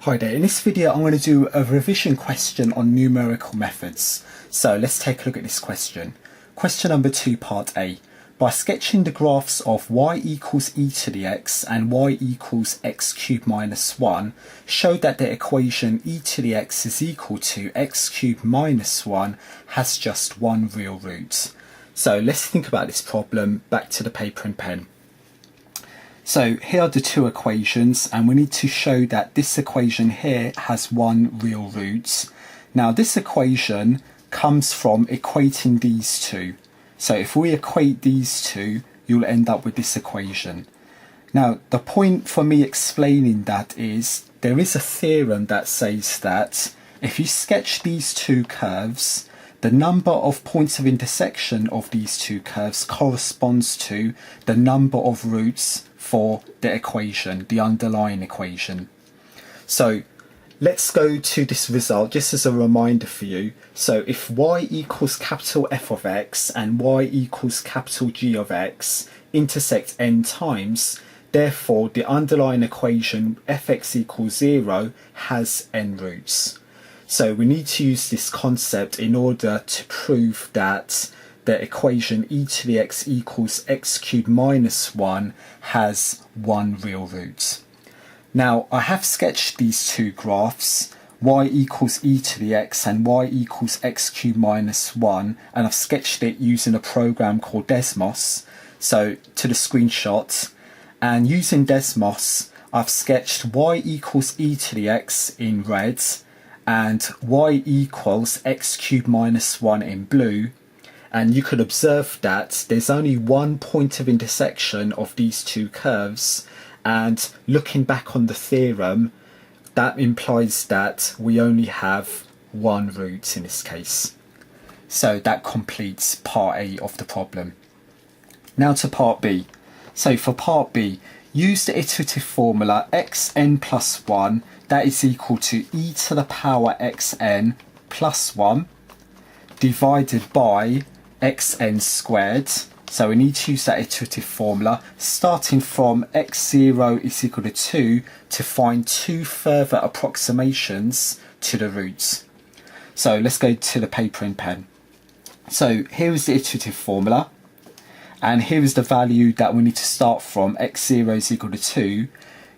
Hi there, in this video I'm going to do a revision question on numerical methods. So let's take a look at this question. Question number 2, part A. By sketching the graphs of y equals e to the x and y equals x cubed minus 1, show that the equation e to the x is equal to x cubed minus 1 has just one real root. So let's think about this problem. Back to the paper and pen. So here are the two equations, and we need to show that this equation here has one real root. Now this equation comes from equating these two. So if we equate these two, you'll end up with this equation. Now the point for me explaining that is, there is a theorem that says that if you sketch these two curves, the number of points of intersection of these two curves corresponds to the number of roots for the equation, the underlying equation. So let's go to this result just as a reminder for you. So if y equals capital F of x and y equals capital G of x intersect n times, therefore the underlying equation fx equals 0 has n roots. So we need to use this concept in order to prove that the equation e to the x equals x cubed minus 1 has one real root. Now I have sketched these two graphs, y equals e to the x and y equals x cubed minus 1, and I've sketched it using a program called Desmos. So to the screenshot, and using Desmos I've sketched y equals e to the x in red and y equals x cubed minus 1 in blue. And you could observe that there's only one point of intersection of these two curves, and looking back on the theorem, that implies that we only have one root in this case. So that completes part A of the problem. Now to part B. So for part B, use the iterative formula xn plus 1, that is equal to e to the power xn plus 1 divided by xn squared. So we need to use that iterative formula starting from x0 is equal to 2 to find two further approximations to the roots. So let's go to the paper and pen. So here is the iterative formula, and here is the value that we need to start from, x0 is equal to 2.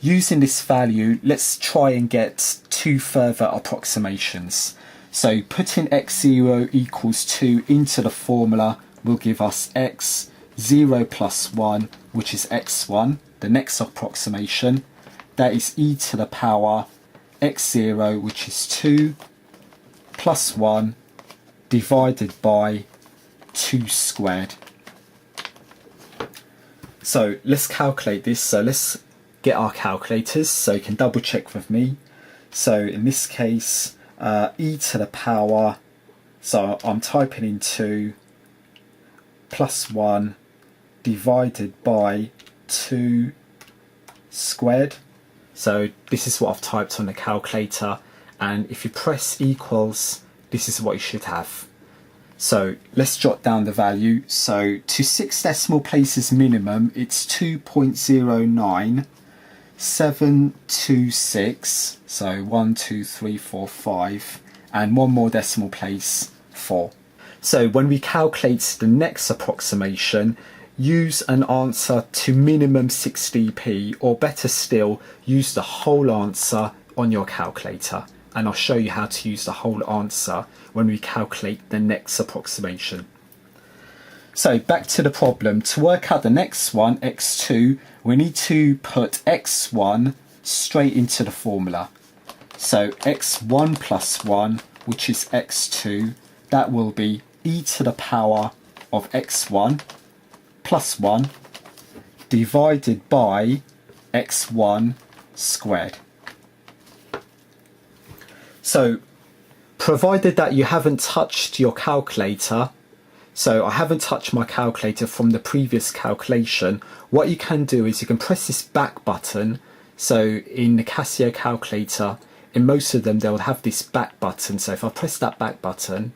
Using this value, let's try and get two further approximations. So putting x0 equals 2 into the formula will give us x0 plus 1, which is x1. The next approximation, that is e to the power x0, which is 2 plus 1 divided by 2 squared. So let's calculate this. So let's get our calculators so you can double check with me. So in this case, e to the power, so I'm typing in 2 plus 1 divided by 2 squared. So this is what I've typed on the calculator, and if you press equals, this is what you should have. So let's jot down the value. So to 6 decimal places minimum, it's 2.09726, so 1, 2, 3, 4, 5, and one more decimal place, 4. So when we calculate the next approximation, use an answer to minimum 60p, or better still, use the whole answer on your calculator. And I'll show you how to use the whole answer when we calculate the next approximation. So back to the problem. To work out the next one, x2, we need to put x1 straight into the formula. So x1 plus 1, which is x2, that will be e to the power of x1 plus 1 divided by x1 squared. So provided that you haven't touched your calculator, so I haven't touched my calculator from the previous calculation, what you can do is you can press this back button. So in the Casio calculator, in most of them they'll have this back button. So if I press that back button,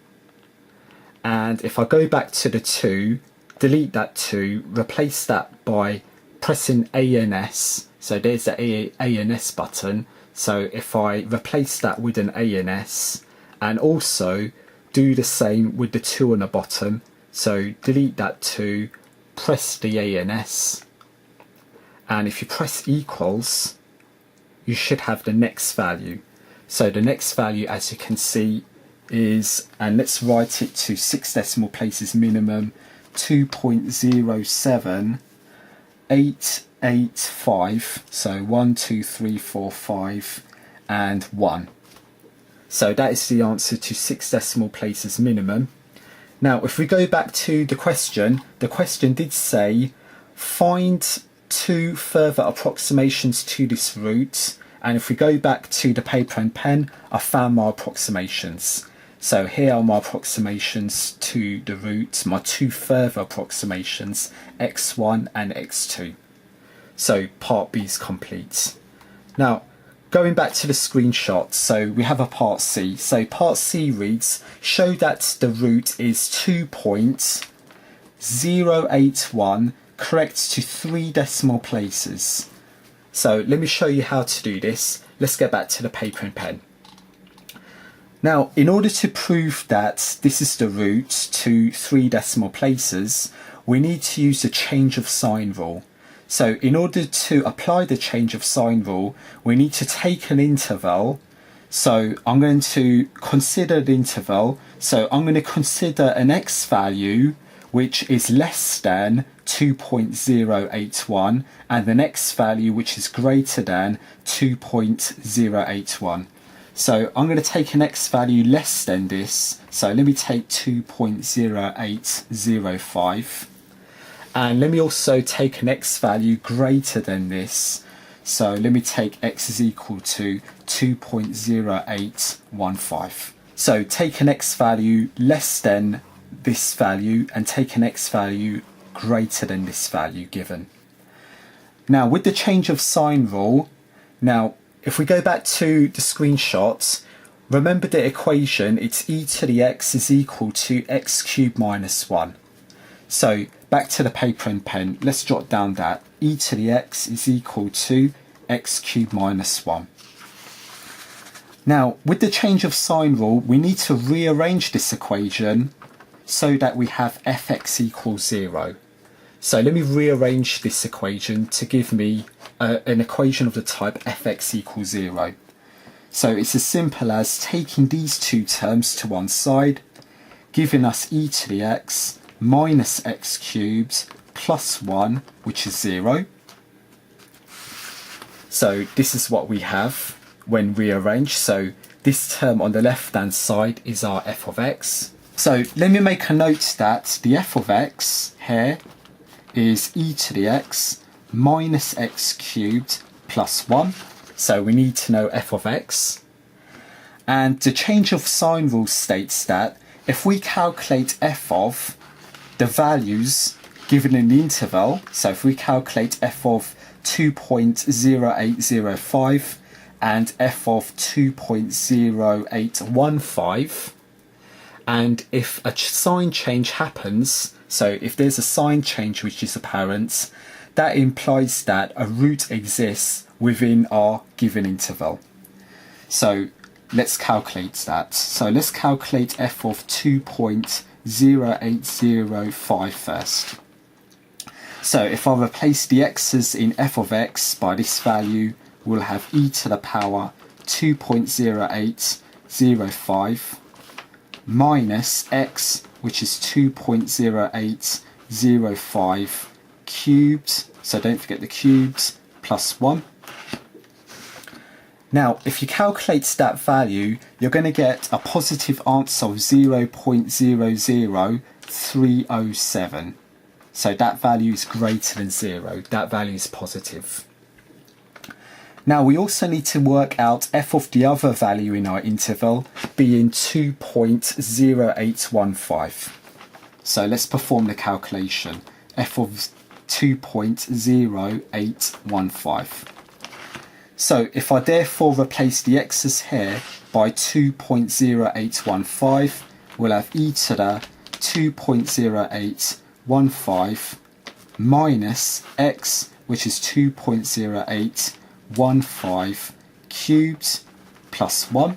and if I go back to the 2, delete that 2, replace that by pressing ANS, so there's the ANS button, So if I replace that with an ANS and also do the same with the 2 on the bottom, so delete that 2, press the ANS, and if you press equals, you should have the next value. So the next value, as you can see, is, and let's write it to 6 decimal places minimum, 2.07885, so 1, 2, 3, 4, 5 and 1. So that is the answer to 6 decimal places minimum. Now if we go back to the question did say find 2 further approximations to this root, and if we go back to the paper and pen, I found my approximations. So here are my approximations to the root, my 2 further approximations, x1 and x2. So part B is complete. Now, going back to the screenshot, so we have a part C. So part C reads, show that the root is 2.081 correct to 3 decimal places. So let me show you how to do this. Let's get back to the paper and pen. Now, in order to prove that this is the root to 3 decimal places, we need to use the change of sign rule. So in order to apply the change of sign rule, we need to take an interval. So I'm going to consider the interval. So I'm going to consider an x value which is less than 2.081 and the next value which is greater than 2.081. So I'm going to take an x value less than this. So let me take 2.0805. And let me also take an x value greater than this. So let me take x is equal to 2.0815. So take an x value less than this value and take an x value greater than this value given. Now with the change of sign rule, now if we go back to the screenshot, remember the equation, it's e to the x is equal to x cubed minus 1. So back to the paper and pen, let's jot down that e to the x is equal to x cubed minus 1. Now with the change of sign rule, we need to rearrange this equation so that we have fx equals 0. So let me rearrange this equation to give me an equation of the type fx equals 0. So it's as simple as taking these 2 terms to one side, giving us e to the x minus x cubed plus 1, which is 0. So this is what we have when rearranged. So this term on the left hand side is our f of x. So let me make a note that the f of x here is e to the x minus x cubed plus 1. So we need to know f of x. And the change of sign rule states that if we calculate f of the values given in the interval, so if we calculate f of 2.0805 and f of 2.0815, and if a sign change happens, so if there's a sign change which is apparent, that implies that a root exists within our given interval. So let's calculate that. So let's calculate f of 2.0805 first. So if I replace the x's in f of x by this value, we'll have e to the power 2.0805 minus x, which is 2.0805 cubed, so don't forget the cubes, plus 1. Now if you calculate that value, you're going to get a positive answer of 0.00307. So that value is greater than 0, that value is positive. Now we also need to work out f of the other value in our interval, being 2.0815. So let's perform the calculation. F of 2.0815. So if I therefore replace the x's here by 2.0815, we'll have e to the 2.0815 minus x, which is 2.0815 cubed plus 1.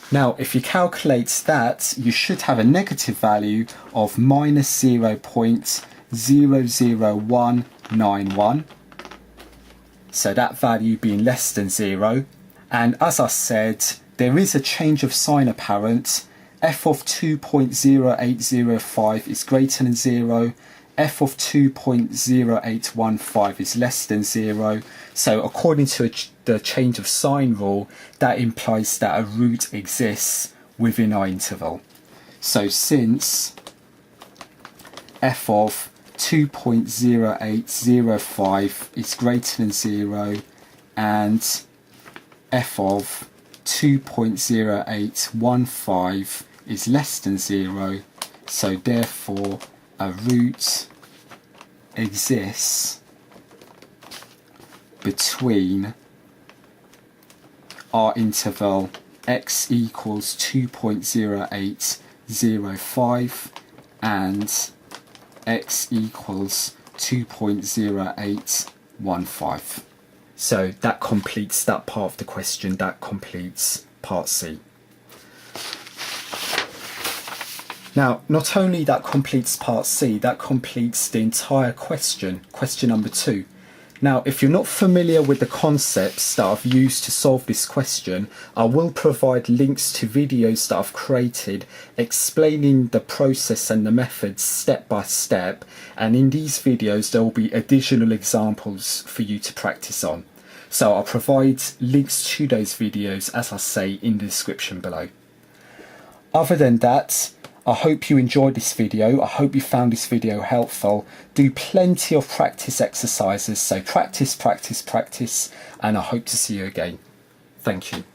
Now, if you calculate that, you should have a negative value of minus 0.00191. So that value being less than 0. And as I said, there is a change of sign apparent. F of 2.0805 is greater than 0. F of 2.0815 is less than 0. So according to the change of sign rule, that implies that a root exists within our interval. So since F of 2.0805 is greater than 0 and F of 2.0815 is less than 0, so therefore a root exists between our interval x equals 2.0805 and x equals 2.0815. So that completes that part of the question, that completes part C. Now, not only that completes part C, that completes the entire question, question number 2. Now, if you're not familiar with the concepts that I've used to solve this question, I will provide links to videos that I've created explaining the process and the methods step by step, and in these videos there will be additional examples for you to practice on. So I'll provide links to those videos, as I say, in the description below. Other than that, I hope you enjoyed this video. I hope you found this video helpful. Do plenty of practice exercises. So practice, practice, practice, and I hope to see you again. Thank you.